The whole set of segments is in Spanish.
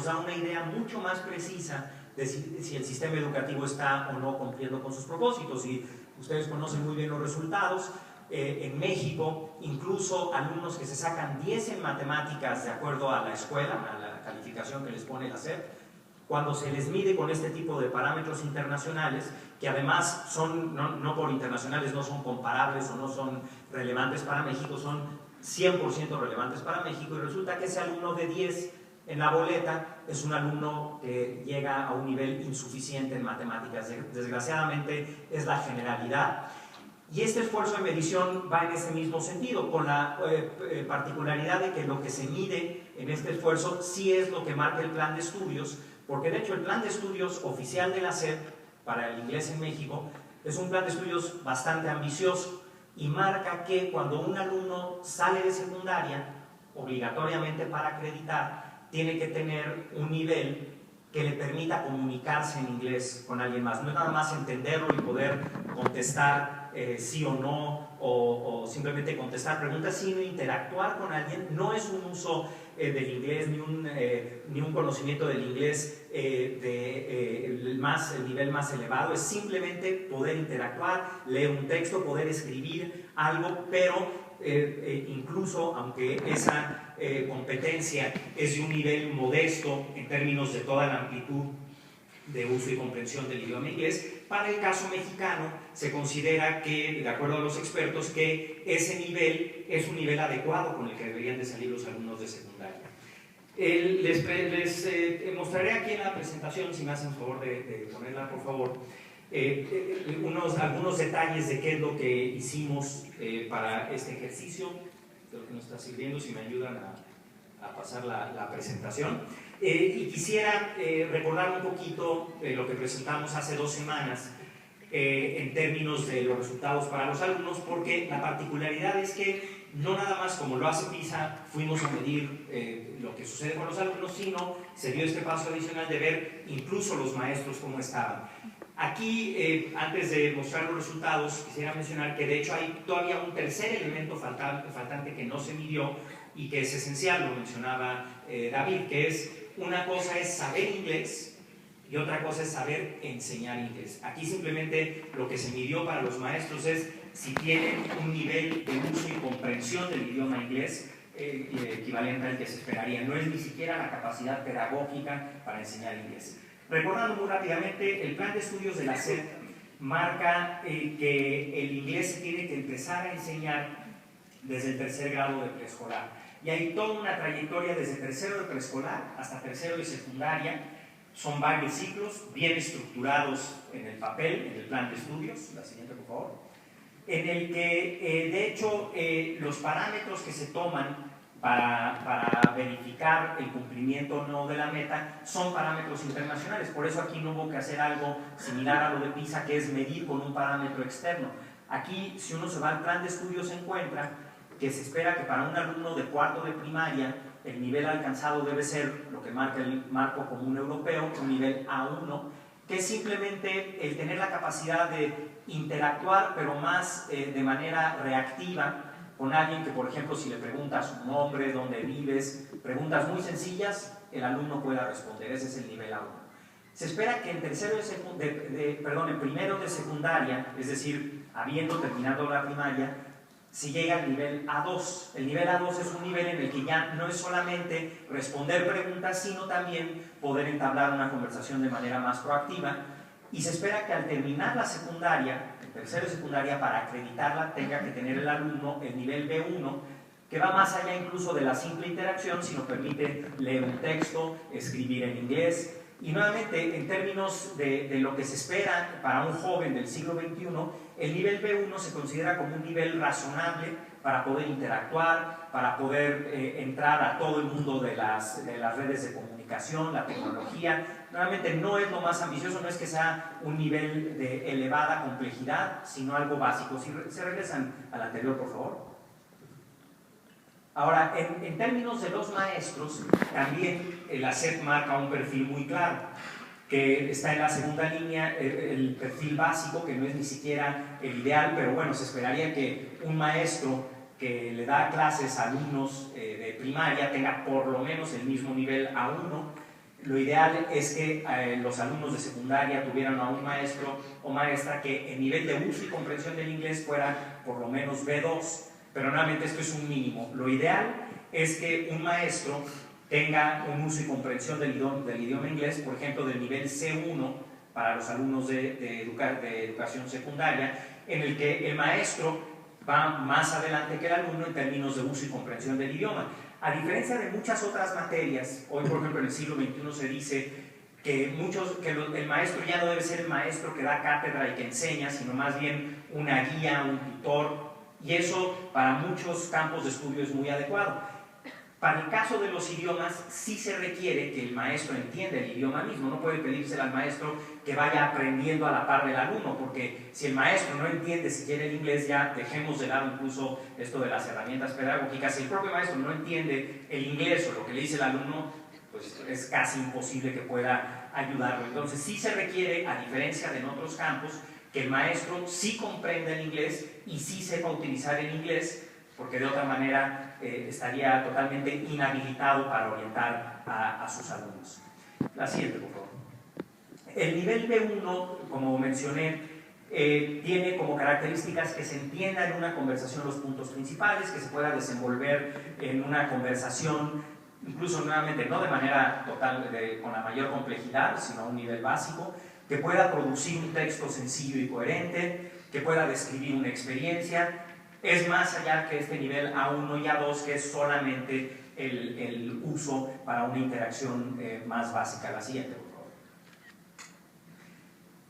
nos da una idea mucho más precisa de si el sistema educativo está o no cumpliendo con sus propósitos. Y ustedes conocen muy bien los resultados. En México, incluso alumnos que se sacan 10 en matemáticas de acuerdo a la escuela, a la calificación que les pone la SEP, cuando se les mide con este tipo de parámetros internacionales, que además son, no por internacionales, no son comparables o no son relevantes para México, son 100% relevantes para México, y resulta que ese alumno de 10 en la boleta es un alumno que llega a un nivel insuficiente en matemáticas. Desgraciadamente es la generalidad. Y este esfuerzo de medición va en ese mismo sentido, con la particularidad de que lo que se mide en este esfuerzo sí es lo que marca el plan de estudios, porque de hecho el plan de estudios oficial de la SEP para el inglés en México es un plan de estudios bastante ambicioso y marca que cuando un alumno sale de secundaria, obligatoriamente para acreditar, tiene que tener un nivel que le permita comunicarse en inglés con alguien más. No es nada más entenderlo y poder contestar sí o no, o simplemente contestar preguntas, sino interactuar con alguien. No es un uso del inglés ni un conocimiento del inglés el nivel más elevado. Es simplemente poder interactuar, leer un texto, poder escribir algo, pero incluso aunque esa competencia es de un nivel modesto en términos de toda la amplitud de uso y comprensión del idioma inglés, para el caso mexicano se considera que, de acuerdo a los expertos, que ese nivel es un nivel adecuado con el que deberían de salir los alumnos de secundaria. Les mostraré aquí en la presentación, si me hacen favor de ponerla por favor, algunos detalles de qué es lo que hicimos para este ejercicio. Creo que nos está sirviendo, si me ayudan a pasar la presentación. Y quisiera recordar un poquito lo que presentamos hace 2 semanas en términos de los resultados para los alumnos, porque la particularidad es que no nada más como lo hace PISA fuimos a medir lo que sucede con los alumnos, sino se dio este paso adicional de ver incluso los maestros cómo estaban. Aquí, antes de mostrar los resultados, quisiera mencionar que de hecho hay todavía un tercer elemento faltante que no se midió y que es esencial, lo mencionaba David, que es una cosa es saber inglés y otra cosa es saber enseñar inglés. Aquí simplemente lo que se midió para los maestros es si tienen un nivel de uso y comprensión del idioma inglés equivalente al que se esperaría. No es ni siquiera la capacidad pedagógica para enseñar inglés. Recordando muy rápidamente, el plan de estudios de la SEP marca que el inglés se tiene que empezar a enseñar desde el 3er grado de preescolar. Y hay toda una trayectoria desde 3º de preescolar hasta 3º de secundaria. Son varios ciclos bien estructurados en el papel, en el plan de estudios. La siguiente, por favor. En el que, de hecho, los parámetros que se toman para verificar el cumplimiento o no de la meta son parámetros internacionales. Por eso aquí no hubo que hacer algo similar a lo de PISA, que es medir con un parámetro externo. Aquí, si uno se va al plan de estudios, se encuentra que se espera que para un alumno de 4º de primaria el nivel alcanzado debe ser lo que marca el marco común europeo, un nivel A1, que es simplemente el tener la capacidad de interactuar, pero más de manera reactiva, con alguien que, por ejemplo, si le preguntas su nombre, dónde vives, preguntas muy sencillas, el alumno pueda responder. Ese es el nivel A1. Se espera que en primero de secundaria, es decir, habiendo terminado la primaria, si llega al nivel A2. El nivel A2 es un nivel en el que ya no es solamente responder preguntas, sino también poder entablar una conversación de manera más proactiva. Y se espera que al terminar la secundaria, el 3º de secundaria, para acreditarla, tenga que tener el alumno el nivel B1, que va más allá incluso de la simple interacción, sino permite leer un texto, escribir en inglés. Y nuevamente, en términos de lo que se espera para un joven del siglo XXI, el nivel B1 se considera como un nivel razonable para poder interactuar, para poder entrar a todo el mundo de las redes de comunicación, la tecnología. Nuevamente, no es lo más ambicioso, no es que sea un nivel de elevada complejidad, sino algo básico. Si se regresan al anterior, por favor. Ahora, en términos de los maestros, también la SEP marca un perfil muy claro, que está en la segunda línea, el perfil básico, que no es ni siquiera el ideal, pero bueno, se esperaría que un maestro que le da clases a alumnos de primaria tenga por lo menos el mismo nivel A1. lo ideal es que los alumnos de secundaria tuvieran a un maestro o maestra que el nivel de uso y comprensión del inglés fuera por lo menos B2, pero nuevamente esto es un mínimo. Lo ideal es que un maestro tenga un uso y comprensión del idioma inglés, por ejemplo, del nivel C1 para los alumnos de educación secundaria, en el que el maestro va más adelante que el alumno en términos de uso y comprensión del idioma. A diferencia de muchas otras materias, hoy por ejemplo en el siglo XXI se dice que el maestro ya no debe ser el maestro que da cátedra y que enseña, sino más bien una guía, un tutor, y eso para muchos campos de estudio es muy adecuado. Para el caso de los idiomas, sí se requiere que el maestro entienda el idioma mismo. No puede pedírselo al maestro que vaya aprendiendo a la par del alumno, porque si el maestro no entiende siquiera el inglés, ya dejemos de lado incluso esto de las herramientas pedagógicas. Si el propio maestro no entiende el inglés o lo que le dice el alumno, pues es casi imposible que pueda ayudarlo. Entonces sí se requiere, a diferencia de en otros campos, que el maestro sí comprenda el inglés y sí sepa utilizar el inglés, porque de otra manera estaría totalmente inhabilitado para orientar a sus alumnos. La siguiente, por favor. El nivel B1, como mencioné, tiene como características que se entienda en una conversación los puntos principales, que se pueda desenvolver en una conversación, incluso nuevamente no de manera total, con la mayor complejidad, sino a un nivel básico, que pueda producir un texto sencillo y coherente, que pueda describir una experiencia. Es más allá que este nivel A1 y A2, que es solamente el uso para una interacción más básica. La siguiente, por favor.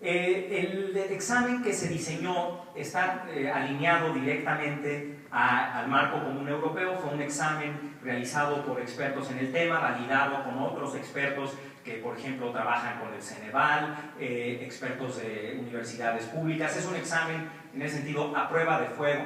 El examen que se diseñó está alineado directamente al marco común europeo. Fue un examen realizado por expertos en el tema, validado con otros expertos que, por ejemplo, trabajan con el Ceneval, expertos de universidades públicas. Es un examen, en ese sentido, a prueba de fuego.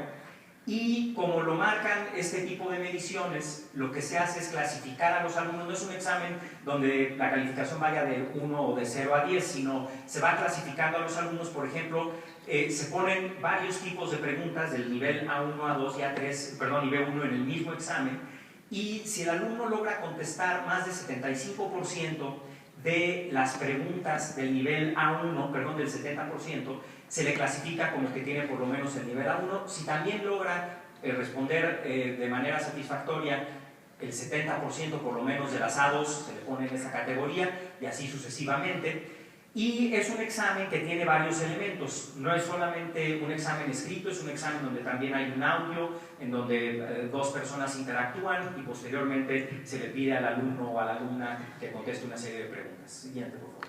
Y como lo marcan este tipo de mediciones, lo que se hace es clasificar a los alumnos. No es un examen donde la calificación vaya de 1 o de 0 a 10, sino se va clasificando a los alumnos. Por ejemplo, se ponen varios tipos de preguntas del nivel A1, A2 y A3, perdón, y B1 en el mismo examen, y si el alumno logra contestar más del 75% de las preguntas del nivel A1, perdón, del 70%, se le clasifica como que tiene por lo menos el nivel A1. Si también logra responder de manera satisfactoria el 70% por lo menos de las A2, se le pone en esa categoría, y así sucesivamente. Y es un examen que tiene varios elementos. No es solamente un examen escrito, es un examen donde también hay un audio, en donde dos personas interactúan y posteriormente se le pide al alumno o a la alumna que conteste una serie de preguntas. Siguiente, por favor.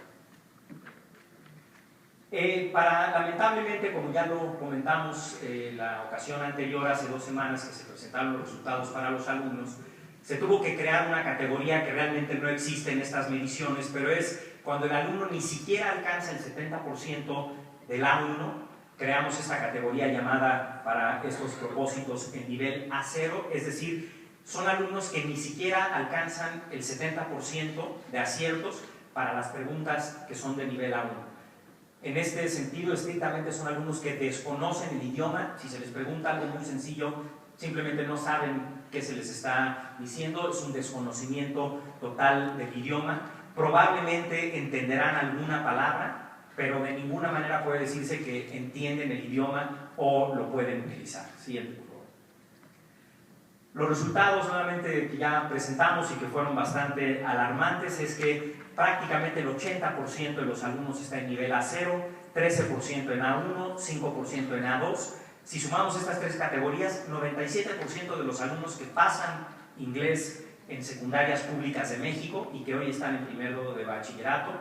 Lamentablemente, como ya lo comentamos la ocasión anterior, hace 2 semanas que se presentaron los resultados para los alumnos, se tuvo que crear una categoría que realmente no existe en estas mediciones, pero es cuando el alumno ni siquiera alcanza el 70% del A1, creamos esta categoría llamada para estos propósitos el nivel A0, es decir, son alumnos que ni siquiera alcanzan el 70% de aciertos para las preguntas que son de nivel A1. En este sentido, estrictamente son alumnos que desconocen el idioma. Si se les pregunta algo muy sencillo, simplemente no saben qué se les está diciendo. Es un desconocimiento total del idioma. Probablemente entenderán alguna palabra, pero de ninguna manera puede decirse que entienden el idioma o lo pueden utilizar. Siguiente, por favor. Los resultados nuevamente que ya presentamos y que fueron bastante alarmantes es que prácticamente el 80% de los alumnos está en nivel A0, 13% en A1, 5% en A2. Si sumamos estas 3 categorías, 97% de los alumnos que pasan inglés en secundarias públicas de México y que hoy están en primero de bachillerato,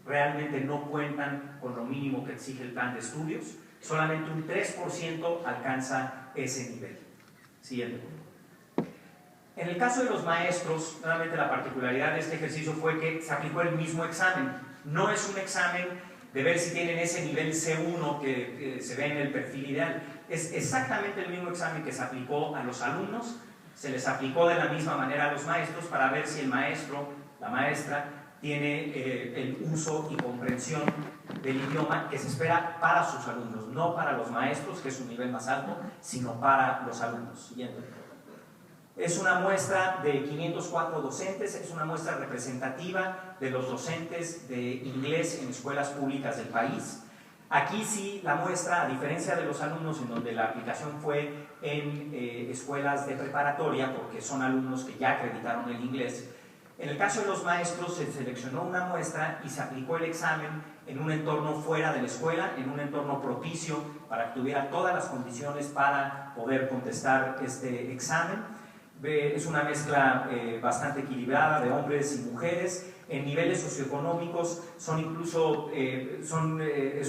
realmente no cuentan con lo mínimo que exige el plan de estudios. Solamente un 3% alcanza ese nivel. Siguiente. En el caso de los maestros, nuevamente la particularidad de este ejercicio fue que se aplicó el mismo examen. No es un examen de ver si tienen ese nivel C1 que se ve en el perfil ideal. Es exactamente el mismo examen que se aplicó a los alumnos, se les aplicó de la misma manera a los maestros para ver si el maestro, la maestra, tiene el uso y comprensión del idioma que se espera para sus alumnos, no para los maestros, que es un nivel más alto, sino para los alumnos. Siguiente. Es una muestra de 504 docentes, es una muestra representativa de los docentes de inglés en escuelas públicas del país. Aquí sí la muestra, a diferencia de los alumnos en donde la aplicación fue en escuelas de preparatoria, porque son alumnos que ya acreditaron el inglés, en el caso de los maestros se seleccionó una muestra y se aplicó el examen en un entorno fuera de la escuela, en un entorno propicio para que tuviera todas las condiciones para poder contestar este examen. Es una mezcla bastante equilibrada de hombres y mujeres. En niveles socioeconómicos es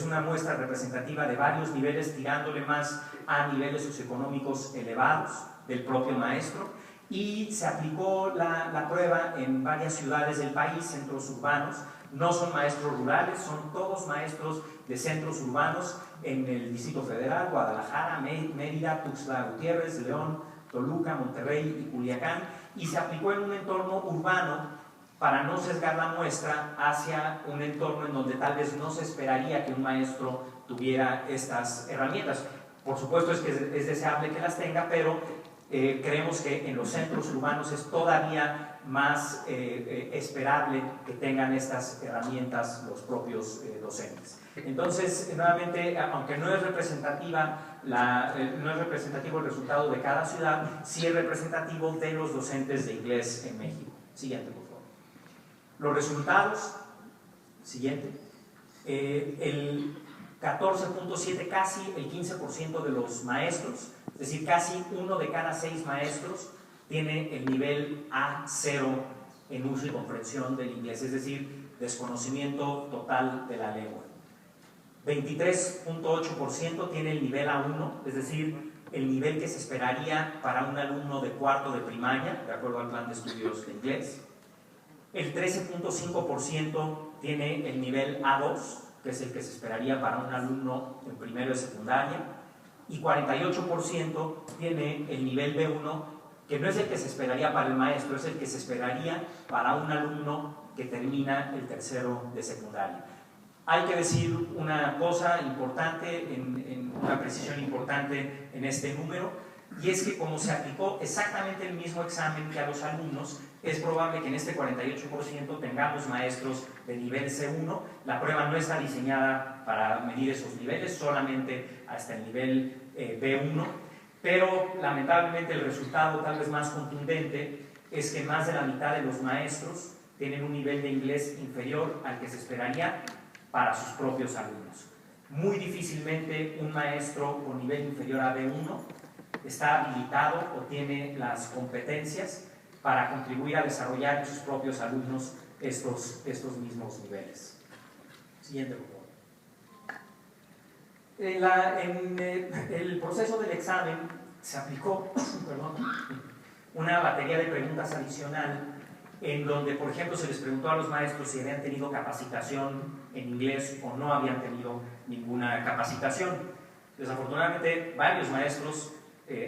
una muestra representativa de varios niveles, tirándole más a niveles socioeconómicos elevados del propio maestro, y se aplicó la prueba en varias ciudades del país, centros urbanos. No son maestros rurales, son todos maestros de centros urbanos en el Distrito Federal, Guadalajara, Mérida, Tuxtla Gutiérrez, León, Toluca, Monterrey y Culiacán, y se aplicó en un entorno urbano para no sesgar la muestra hacia un entorno en donde tal vez no se esperaría que un maestro tuviera estas herramientas. Por supuesto es deseable que las tenga, pero creemos que en los centros urbanos es todavía más esperable que tengan estas herramientas los propios docentes. Entonces, nuevamente, aunque no es representativo el resultado de cada ciudad, sí es representativo de los docentes de inglés en México. Siguiente, por favor. Los resultados, siguiente. El 14.7, casi el 15% de los maestros, es decir, casi 1 de cada 6 maestros tiene el nivel A0 en uso y comprensión del inglés, es decir, desconocimiento total de la lengua. 23.8% tiene el nivel A1, es decir, el nivel que se esperaría para un alumno de cuarto de primaria, de acuerdo al plan de estudios de inglés. El 13.5% tiene el nivel A2, que es el que se esperaría para un alumno en primero de secundaria, y 48% tiene el nivel B1, que no es el que se esperaría para el maestro, es el que se esperaría para un alumno que termina el tercero de secundaria. Hay que decir una cosa importante, una precisión importante en este número, y es que como se aplicó exactamente el mismo examen que a los alumnos, es probable que en este 48% tengamos maestros de nivel C1. La prueba no está diseñada para medir esos niveles, solamente hasta el nivel B1, pero lamentablemente el resultado tal vez más contundente es que más de la mitad de los maestros tienen un nivel de inglés inferior al que se esperaría para sus propios alumnos. Muy difícilmente un maestro con nivel inferior a B1 está habilitado o tiene las competencias para contribuir a desarrollar en sus propios alumnos estos mismos niveles. Siguiente, por favor. En el proceso del examen se aplicó una batería de preguntas adicional en donde, por ejemplo, se les preguntó a los maestros si habían tenido capacitación en inglés o no habían tenido ninguna capacitación. Desafortunadamente, varios maestros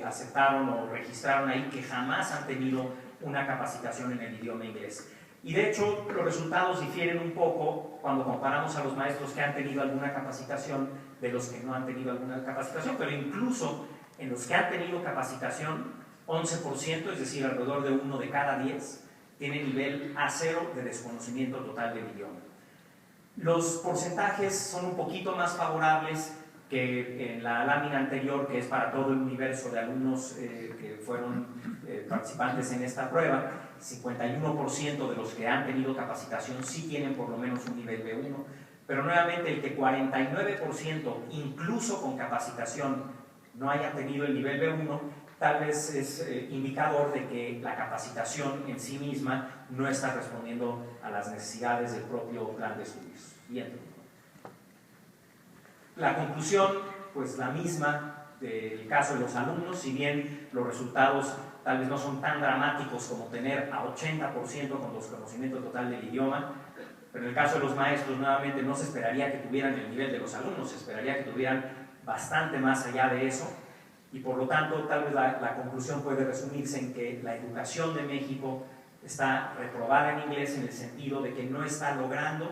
aceptaron o registraron ahí que jamás han tenido una capacitación en el idioma inglés. Y de hecho, los resultados difieren un poco cuando comparamos a los maestros que han tenido alguna capacitación de los que no han tenido alguna capacitación, pero incluso en los que han tenido capacitación, 11%, es decir, alrededor de 1 de cada 10, tiene nivel A0 de desconocimiento total del idioma. Los porcentajes son un poquito más favorables que en la lámina anterior, que es para todo el universo de alumnos que fueron participantes en esta prueba. 51% de los que han tenido capacitación sí tienen por lo menos un nivel B1, pero nuevamente el que 49%, incluso con capacitación, no haya tenido el nivel B1, tal vez es indicador de que la capacitación en sí misma no está respondiendo a las necesidades del propio plan de estudios. Bien. La conclusión, pues la misma del caso de los alumnos, si bien los resultados tal vez no son tan dramáticos como tener a 80% con desconocimiento total del idioma, pero en el caso de los maestros, nuevamente, no se esperaría que tuvieran el nivel de los alumnos, se esperaría que tuvieran bastante más allá de eso, y por lo tanto, tal vez la conclusión puede resumirse en que la educación de México está reprobada en inglés en el sentido de que no está logrando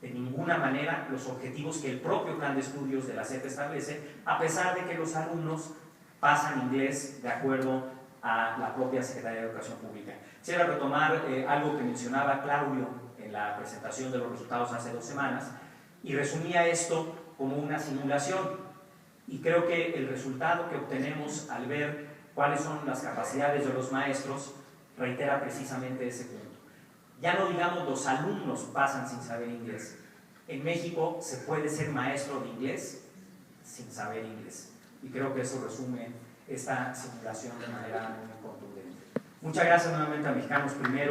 de ninguna manera los objetivos que el propio plan de estudios de la SEP establece, a pesar de que los alumnos pasan inglés de acuerdo a la propia Secretaría de Educación Pública. Quisiera retomar algo que mencionaba Claudio en la presentación de los resultados hace 2 semanas, y resumía esto como una simulación. Y creo que el resultado que obtenemos al ver cuáles son las capacidades de los maestros reitera precisamente ese punto. Ya no digamos los alumnos pasan sin saber inglés. En México se puede ser maestro de inglés sin saber inglés. Y creo que eso resume esta simulación de manera muy contundente. Muchas gracias nuevamente a Mexicanos Primero.